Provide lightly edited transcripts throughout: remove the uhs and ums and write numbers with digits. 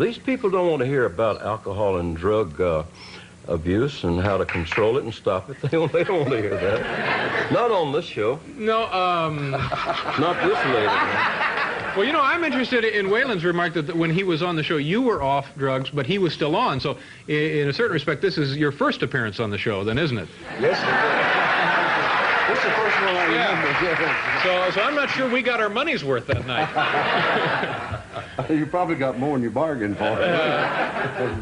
These people don't want to hear about alcohol and drug abuse and how to control it and stop it. They don't want to hear that. Not on this show. No, Not this lady. well, you know, I'm interested in Waylon's remark that when he was on the show, you were off drugs, but he was still on. So, in a certain respect, this is your first appearance on the show, then, isn't it? Yes, this is the first one I remember. So I'm not sure we got our money's worth that night. You probably got more than you bargained for.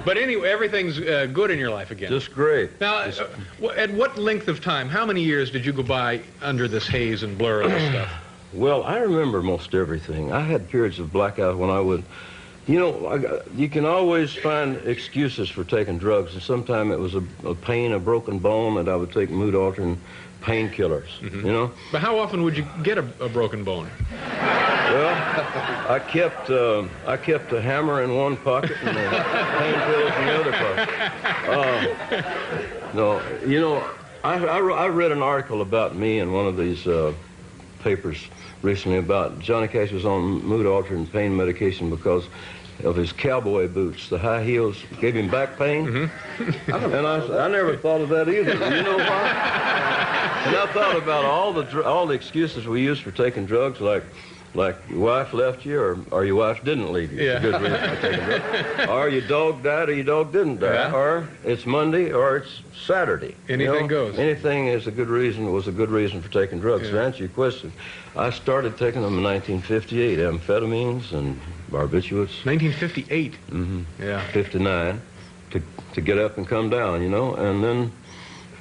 But anyway, everything's good in your life again. Just great. Now, at what length of time, how many years did you go by under this haze and blur of this stuff? Well, I remember most everything. I had periods of blackout when I would, you know, you can always find excuses for taking drugs, and sometimes it was a pain, a broken bone, that I would take mood-altering painkillers, you know? But how often would you get a broken bone? Well, I kept a hammer in one pocket and the painkillers in the other pocket. No, you know, I read an article about me in one of these papers recently about Johnny Cash was on mood-altering pain medication because of his cowboy boots. The high heels gave him back pain. And I never thought of that either. You know why? And I thought about all the excuses we use for taking drugs, like your wife left you, or your wife didn't leave you. It's a good reason for taking drugs. Or your dog died, or your dog didn't die. Yeah. Or it's Monday, or it's Saturday. Anything goes. Anything was a good reason for taking drugs. Yeah. To answer your question, I started taking them in 1958, amphetamines and barbiturates. 1958. Yeah. 59, to get up and come down, you know. And then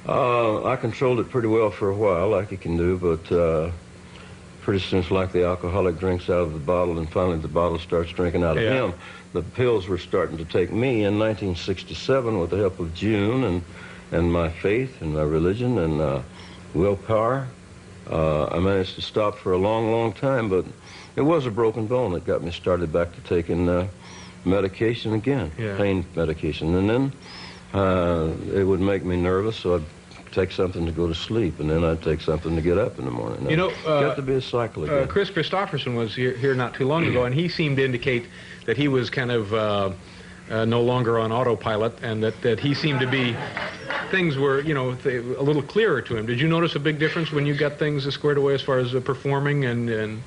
I controlled it pretty well for a while, like you can do, but pretty soon it's like the alcoholic drinks out of the bottle, and finally the bottle starts drinking out of him. The pills were starting to take me in 1967 with the help of June and my faith and my religion and willpower. I managed to stop for a long, long time, but it was a broken bone that got me started back to taking medication again, pain medication. And then it would make me nervous, so I'd take something to go to sleep, and then I'd take something to get up in the morning. You know, got to be a cycle again. Chris Christopherson was here not too long ago, and he seemed to indicate that he was kind of no longer on autopilot, and that he seemed to be, things were, you know, a little clearer to him. Did you notice a big difference when you got things squared away as far as performing and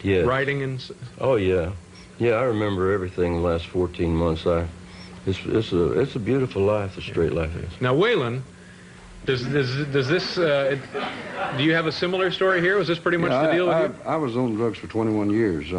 writing? Oh, yeah. Yeah, I remember everything the last 14 months. It's a beautiful life, the straight life is. Now, Waylon, does this, do you have a similar story here? Was this pretty much the deal with you? I was on drugs for 21 years.